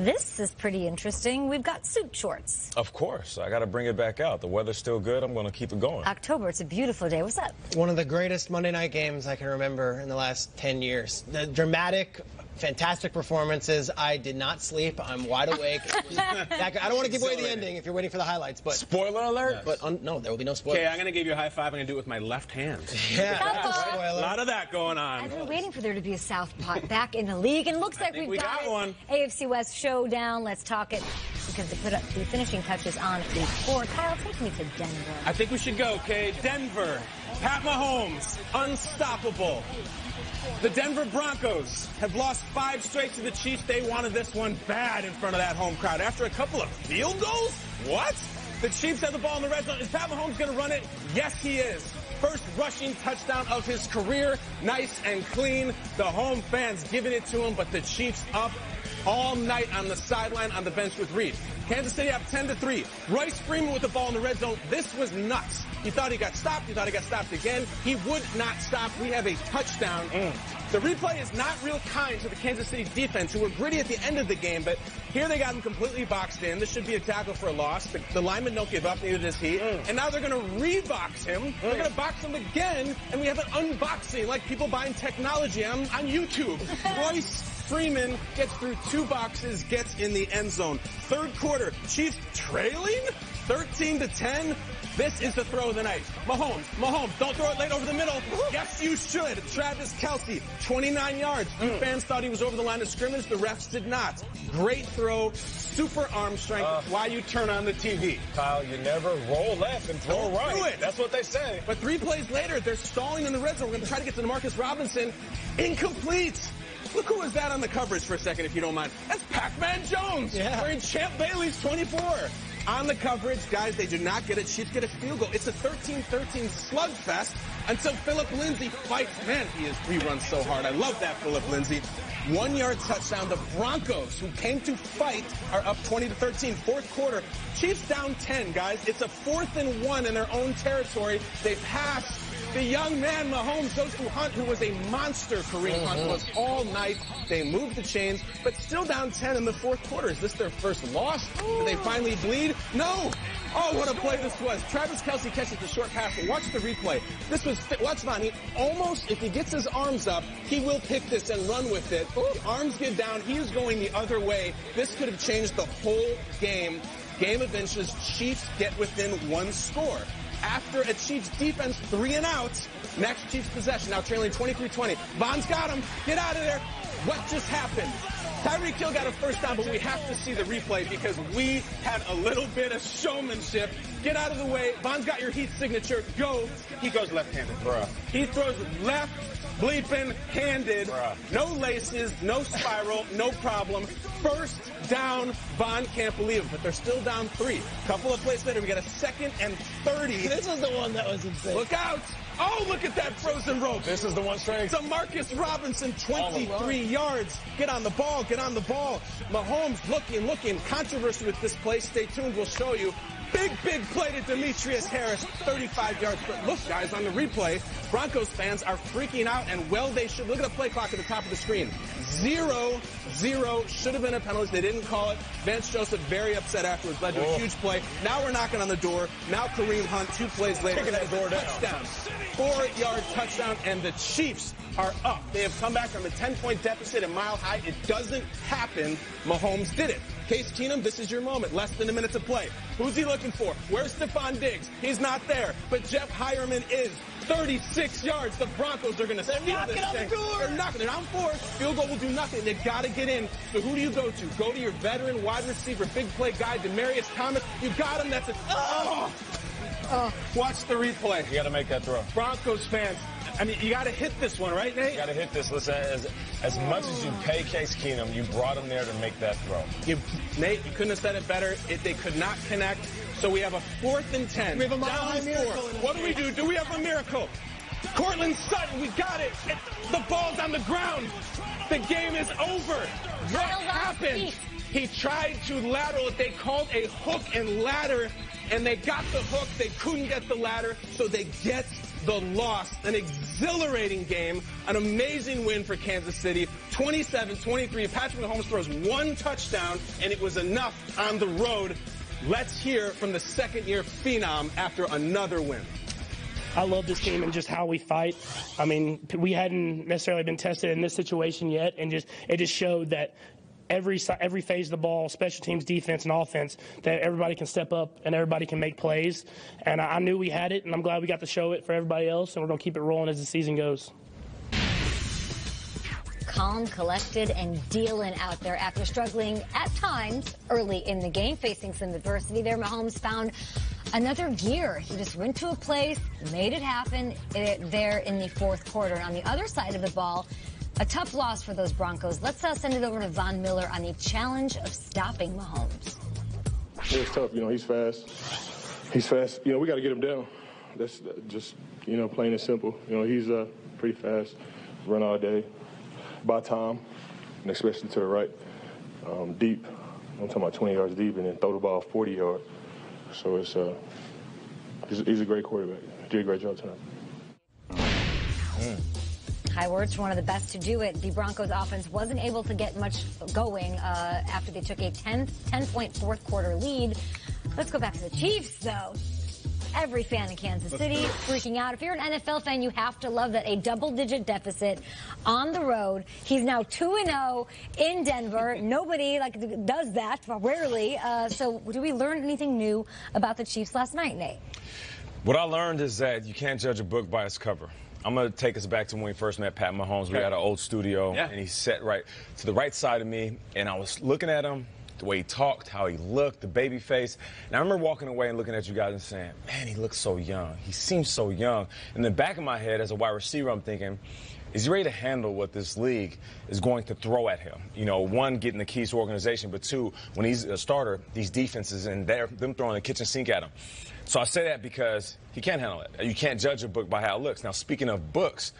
This is pretty interesting. We've got suit shorts. Of course. I got to bring it back out. The weather's still good. I'm going to keep it going. October, it's a beautiful day. What's up? One of the greatest Monday night games I can remember in the last 10 years. The dramatic, fantastic performances. I did not sleep. I'm wide awake. I don't want to give away the ending if you're waiting for the highlights, but spoiler alert. But no, there will be no spoilers. Okay, I'm going to give you a high five. I'm going to do it with my left hand. Yeah, that's a spoiler. A lot of that going on. I've been waiting for there to be a Southpaw back in the league, and looks like we've got one. AFC West showdown. Let's talk it because they put up the finishing touches on week 4. Kyle, take me to Denver. I think we should go, okay? Denver. Pat Mahomes, unstoppable. The Denver Broncos have lost 5 straight to the Chiefs. They wanted this one bad in front of that home crowd. After a couple of field goals? What? The Chiefs have the ball in the red zone. Is Pat Mahomes going to run it? Yes, he is. First rushing touchdown of his career. Nice and clean. The home fans giving it to him, but the Chiefs up all night on the sideline on the bench with Reed. Kansas City up 10-3. Royce Freeman with the ball in the red zone. This was nuts. He thought he got stopped. He thought he got stopped again. He would not stop. We have a touchdown. The replay is not real kind to the Kansas City defense, who were gritty at the end of the game, but here they got him completely boxed in. This should be a tackle for a loss. The linemen don't give up, neither does he. And now they're going to re-box him. They're going to box him again, and we have an unboxing, like people buying technology on YouTube. Royce Freeman gets through 2 boxes, gets in the end zone. Third quarter, Chiefs trailing 13-10. This is the throw of the night. Mahomes, don't throw it late over the middle. Yes, you should. Travis Kelce, 29 yards. You fans thought he was over the line of scrimmage. The refs did not. Great throw, super arm strength. Why you turn on the TV? Kyle, you never roll left and throw right. Do it. That's what they say. But 3 plays later, they're stalling in the red zone. We're going to try to get to Demarcus Robinson. Incomplete. Look who was that on the coverage for a second, if you don't mind. That's Pac-Man Jones. Yeah. Wearing Champ Bailey's 24. On the coverage, guys, they do not get it. Chiefs get a field goal. It's a 13-13 slugfest until Phillip Lindsay fights. Man, he runs so hard. I love that, Phillip Lindsay. 1-yard touchdown. The Broncos, who came to fight, are up 20-13. Fourth quarter, Chiefs down 10, guys. It's a 4th and 1 in their own territory. They pass. The young man, Mahomes, goes to Hunt, who was a monster. Kareem Hunt was all night. They moved the chains, but still down 10 in the fourth quarter. Is this their first loss? Did they finally bleed? No! Oh, what a play this was. Travis Kelce catches the short pass, but watch the replay. This was, watch Von, he almost, if he gets his arms up, he will pick this and run with it. The arms get down, he is going the other way. This could have changed the whole game. Game advances, Chiefs get within 1 score. After a Chiefs defense 3 and out, next Chiefs possession, now trailing 23-20. Von's got him. Get out of there. What just happened? Tyreek Hill got a first down, but we have to see the replay because we had a little bit of showmanship. Get out of the way. Von's got your Heath signature. Go. He goes left-handed. Bruh. He throws left, bleeping, handed. Bruh. No laces, no spiral, no problem. First down, Von can't believe it, but they're still down 3. Couple of plays later, we got a 2nd and 30. This is the one that was insane. Look out. Oh, look at that frozen rope. This is the one straight. Demarcus Robinson, 23 yards. Get on the ball, get on the ball. Mahomes looking. Controversy with this play. Stay tuned, we'll show you. Big play to Demetrius Harris, 35 yards. But look, guys, on the replay, Broncos fans are freaking out, and well, they should. Look at the play clock at the top of the screen. 0-0 should have been a penalty. They didn't call it. Vance Joseph very upset afterwards, led to a huge play. Now we're knocking on the door. Now Kareem Hunt, 2 plays later, kicking that door down. Touchdown. 4-yard touchdown, and the Chiefs are up. They have come back from a 10-point deficit at Mile High. It doesn't happen. Mahomes did it. Case Keenum, this is your moment. Less than a minute to play. Who's he looking for? Where's Stephon Diggs? He's not there. But Jeff Hireman is. 36 yards. The Broncos are going to steal this thing. They're knocking. They're down 4. Field goal will do nothing. They got to get in. So who do you go to? Go to your veteran wide receiver, big play guy, Demaryius Thomas. You got him. That's it. Watch the replay. You got to make that throw. Broncos fans, I mean, you got to hit this one, right, Nate? You got to hit this. Listen, as much as you pay Case Keenum, you brought him there to make that throw. Nate, you couldn't have said it better. They could not connect. So we have a 4th and 10. We have a mile-high miracle. What do? Do we have a miracle? Cortland Sutton, we got it. The ball's on the ground. The game is over. What happened? He tried to lateral it. They called a hook and ladder, and they got the hook. They couldn't get the ladder, so they get the loss. An exhilarating game, an amazing win for Kansas City. 27-23. Patrick Mahomes throws one touchdown, and it was enough on the road. Let's hear from the second-year phenom after another win. I love this team and just how we fight. I mean, we hadn't necessarily been tested in this situation yet, and it just showed that every phase of the ball, special teams, defense, and offense, that everybody can step up and everybody can make plays. And I knew we had it, and I'm glad we got to show it for everybody else, and we're going to keep it rolling as the season goes. Calm, collected, and dealing out there after struggling at times early in the game, facing some adversity there. Mahomes found another gear. He just went to a place, made it happen there in the fourth quarter. And on the other side of the ball, a tough loss for those Broncos. Let's send it over to Von Miller on the challenge of stopping Mahomes. It's tough. He's fast. He's fast. We got to get him down. That's just, plain and simple. He's pretty fast, run all day, by time, and especially to the right, deep. I'm talking about 20 yards deep, and then throw the ball 40 yards. So he's a great quarterback. He did a great job tonight. High words for one of the best to do it. The Broncos offense wasn't able to get much going after they took a 10-point fourth quarter lead. Let's go back to the Chiefs, though. Every fan in Kansas City freaking out. If you're an NFL fan, you have to love that a double-digit deficit on the road. He's now 2-0 in Denver. Nobody does that, rarely. So do we learn anything new about the Chiefs last night, Nate? What I learned is that you can't judge a book by its cover. I'm going to take us back to when we first met Pat Mahomes. We had an old studio, and he sat right to the right side of me, and I was looking at him, the way he talked, how he looked, the baby face. And I remember walking away and looking at you guys and saying, man, he looks so young. He seems so young. In the back of my head, as a wide receiver, I'm thinking, is he ready to handle what this league is going to throw at him? One, getting the keys to organization, but two, when he's a starter, these defenses and them throwing the kitchen sink at him. So I say that because he can't handle it. You can't judge a book by how it looks. Now, speaking of books,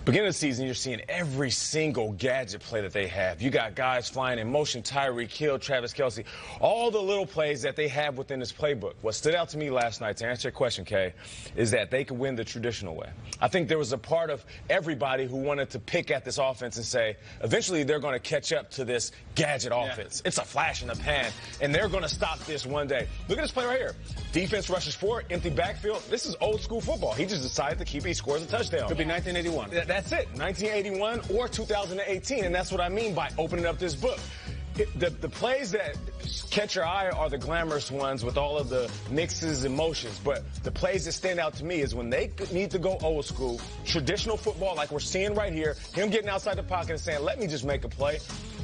beginning of the season, you're seeing every single gadget play that they have. You got guys flying in motion, Tyreek Hill, Travis Kelce, all the little plays that they have within this playbook. What stood out to me last night, to answer your question, Kay, is that they could win the traditional way. I think there was a part of everybody who wanted to pick at this offense and say, eventually they're going to catch up to this gadget offense. It's a flash in the pan, and they're going to stop this one day. Look at this play right here. Defense rushes forward, empty backfield. This is old school football. He just decided to keep it. He scores a touchdown. Could be 1981. That's it, 1981 or 2018, and that's what I mean by opening up this book. The plays that catch your eye are the glamorous ones with all of the mixes and motions, but the plays that stand out to me is when they need to go old school, traditional football like we're seeing right here, him getting outside the pocket and saying, let me just make a play.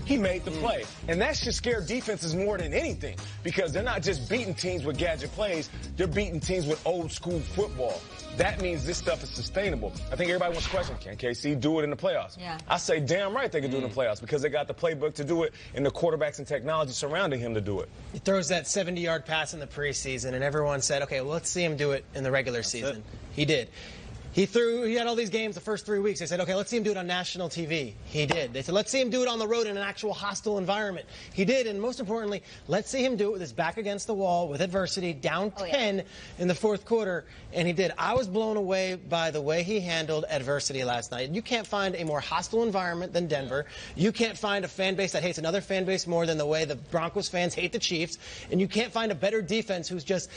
He made the play. And that should scare defenses more than anything because they're not just beating teams with gadget plays, they're beating teams with old school football. That means this stuff is sustainable. I think everybody wants to question, can KC do it in the playoffs? Yeah. I say damn right they can do it in the playoffs because they got the playbook to do it and the quarterbacks and technology surrounding him to do it. He throws that 70-yard pass in the preseason, and everyone said, okay, well, let's see him do it in the regular season. He did. He had all these games the first 3 weeks. They said, okay, let's see him do it on national TV. He did. They said, let's see him do it on the road in an actual hostile environment. He did. And most importantly, let's see him do it with his back against the wall, with adversity, down 10 in the fourth quarter. And he did. I was blown away by the way he handled adversity last night. You can't find a more hostile environment than Denver. You can't find a fan base that hates another fan base more than the way the Broncos fans hate the Chiefs. And you can't find a better defense who's just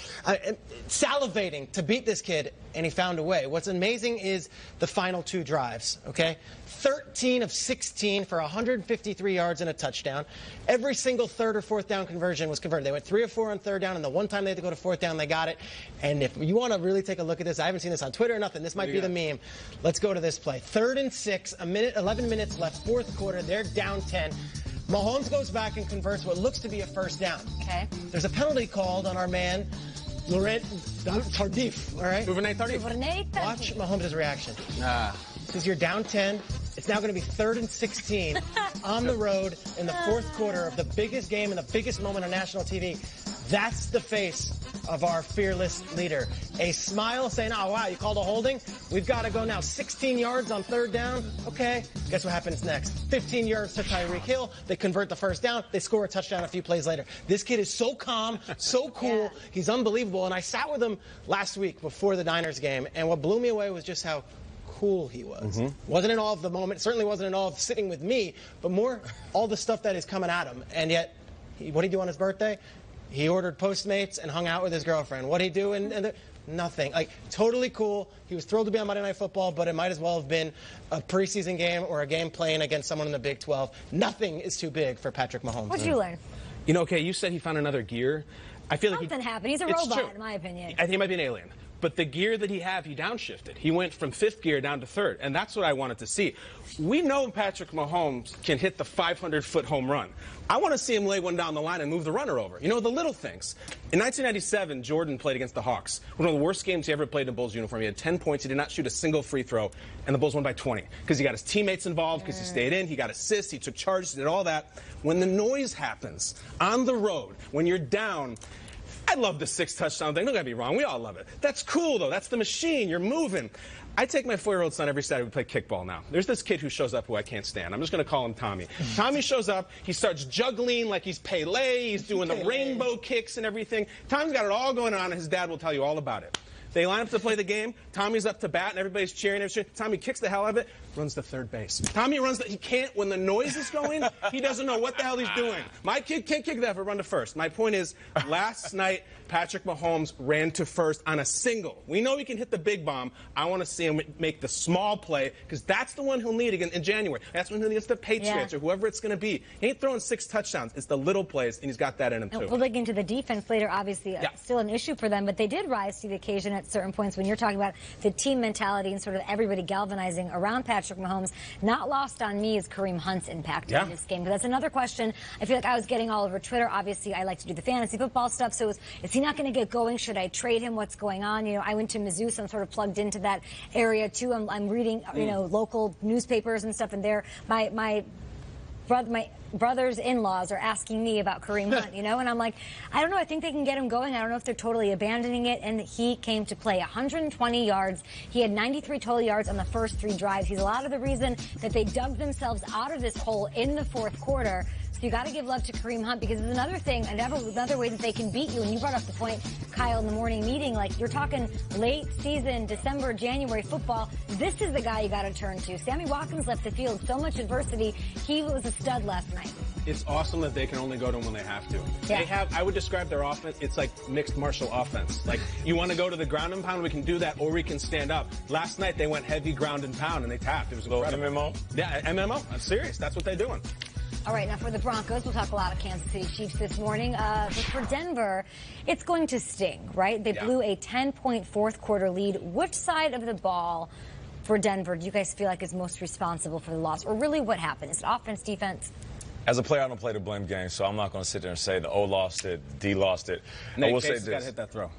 salivating to beat this kid. And he found a way. What's amazing is the final two drives, okay? 13 of 16 for 153 yards and a touchdown. Every single third or fourth down conversion was converted. They went 3 of 4 on third down, and the one time they had to go to fourth down, they got it. And if you want to really take a look at this, I haven't seen this on Twitter or nothing. This might be the meme. Let's go to this play. 3rd and 6, 11 minutes left, fourth quarter. They're down 10. Mahomes goes back and converts what looks to be a first down. Okay. There's a penalty called on our man, Laurent Tardif, all right? Duvernay Tardif. Watch Mahomes' reaction. Because you're down 10. It's now going to be 3rd and 16 on the road in the fourth quarter of the biggest game and the biggest moment on national TV. That's the face of our fearless leader. A smile saying, oh, wow, you called a holding? We've got to go now 16 yards on 3rd down. Okay, guess what happens next? 15 yards to Tyreek Hill. They convert the 1st down. They score a touchdown a few plays later. This kid is so calm, so cool. Yeah. He's unbelievable. And I sat with him last week before the Niners game, and what blew me away was just how cool he was. Wasn't in awe of the moment, certainly wasn't in awe of sitting with me, but more all the stuff that is coming at him. And yet, what did he do on his birthday? He ordered Postmates and hung out with his girlfriend. What did he do? And nothing. Like, totally cool. He was thrilled to be on Monday Night Football, but it might as well have been a preseason game or a game playing against someone in the Big 12. Nothing is too big for Patrick Mahomes. What did you learn? You know, okay, you said he found another gear. I feel Something happened. He's a robot, in my opinion. I think he might be an alien. But the gear that he downshifted. He went from 5th gear down to 3rd, and that's what I wanted to see. We know Patrick Mahomes can hit the 500-foot home run. I want to see him lay one down the line and move the runner over. You know, the little things. In 1997, Jordan played against the Hawks. One of the worst games he ever played in a Bulls uniform. He had 10 points. He did not shoot a single free throw, and the Bulls won by 20 because he got his teammates involved, because he stayed in, he got assists, he took charges, he did all that. When the noise happens on the road, when you're down, I love the 6 touchdown thing. Don't get me wrong. We all love it. That's cool, though. That's the machine. You're moving. I take my 4-year-old son every Saturday to play kickball now. There's this kid who shows up who I can't stand. I'm just going to call him Tommy. Tommy shows up. He starts juggling like he's Pele. He's doing the rainbow kicks and everything. Tommy's got it all going on, and his dad will tell you all about it. They line up to play the game. Tommy's up to bat, and everybody's cheering. Tommy kicks the hell out of it, runs to 3rd base. Tommy runs he can't, when the noise is going, he doesn't know what the hell he's doing. My kid can't kick that for run to 1st. My point is, last night, Patrick Mahomes ran to 1st on a single. We know he can hit the big bomb. I want to see him make the small play, because that's the one he'll need again in January. That's when he'll need against the Patriots or whoever it's going to be. He ain't throwing 6 touchdowns. It's the little plays, and he's got that in him, too. We'll dig into the defense later, obviously, still an issue for them, but they did rise to the occasion at certain points when you're talking about the team mentality and sort of everybody galvanizing around Patrick Mahomes. Not lost on me is Kareem Hunt's impact in this game. But that's another question. I feel like I was getting all over Twitter. Obviously, I like to do the fantasy football stuff. So is he not going to get going? Should I trade him? What's going on? You know, I went to Mizzou, so I'm sort of plugged into that area too. I'm reading, you know, local newspapers and stuff, and there, my brothers-in-laws are asking me about Kareem Hunt, you know, and I'm like, I don't know. I think they can get him going. I don't know if they're totally abandoning it. And he came to play 120 yards. He had 93 total yards on the first 3 drives. He's a lot of the reason that they dug themselves out of this hole in the 4th quarter. So you got to give love to Kareem Hunt, because it's another thing, another way that they can beat you. And you brought up the point, Kyle, in the morning meeting, like you're talking late season, December, January football. This is the guy you got to turn to. Sammy Watkins left the field, so much adversity. He was a stud last night. It's awesome that they can only go to him when they have to. Yeah. I would describe their offense, it's like mixed martial offense. Like, you want to go to the ground and pound, we can do that, or we can stand up. Last night, they went heavy ground and pound, and they tapped. It was incredible. MMO? Yeah, MMO. I'm serious. That's what they're doing. All right, now for the Broncos, we'll talk a lot of Kansas City Chiefs this morning. But for Denver, it's going to sting, right? They blew a 10-point 4th quarter lead. Which side of the ball for Denver do you guys feel like is most responsible for the loss? Or really, what happened? Is it offense, defense? As a player, I don't play the blame game, so I'm not going to sit there and say the O lost it, D lost it. Nate, I will say this. Got to hit that throw.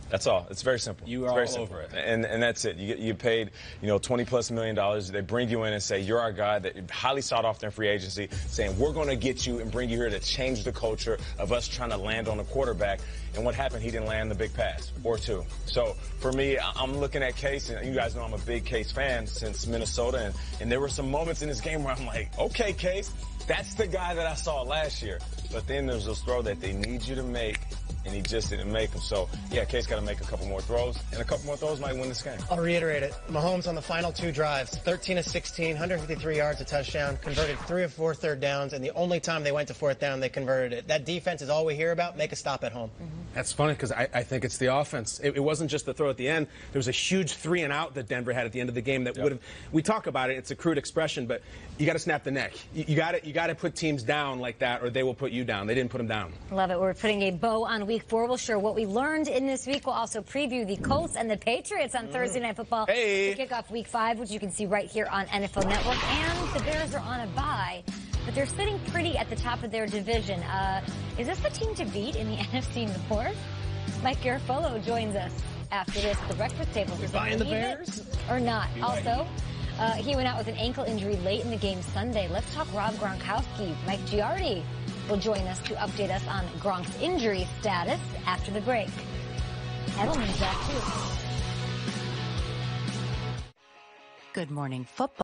That's all. It's very simple. You are all over it. And that's it. You paid, you know, $20+ million. They bring you in and say, you're our guy that you're highly sought after in free agency, saying we're going to get you and bring you here to change the culture of us trying to land on a quarterback. And what happened? He didn't land the big pass or 2. So for me, I'm looking at Case, and you guys know I'm a big Case fan since Minnesota. And there were some moments in this game where I'm like, okay, Case, that's the guy that I saw last year. But then there's this throw that they need you to make, and he just didn't make them. So, yeah, Case got to make a couple more throws, and a couple more throws might win this game. I'll reiterate it. Mahomes on the final 2 drives, 13 of 16, 153 yards, a touchdown, converted 3 of 4 third downs, and the only time they went to 4th down, they converted it. That defense is all we hear about. Make a stop at home. That's funny, because I think it's the offense. It wasn't just the throw at the end. There was a huge 3-and-out that Denver had at the end of the game that would have. We talk about it. It's a crude expression, but you got to snap the neck. You got to put teams down like that, or they will put you down. They didn't put them down. Love it. We're putting a bow on Week 4. We'll share what we learned in this week. We'll also preview the Colts and the Patriots on Thursday Night Football to kick off Week 5, which you can see right here on NFL Network. And the Bears are on a bye, but they're sitting pretty at the top of their division. Is this the team to beat in the NFC North? Mike Garafolo joins us after this at the breakfast table. We're buying the Bears? Or not. Also, he went out with an ankle injury late in the game Sunday. Let's talk Rob Gronkowski. Mike Giardi will join us to update us on Gronk's injury status after the break. Edelman's back, too. Good Morning Football.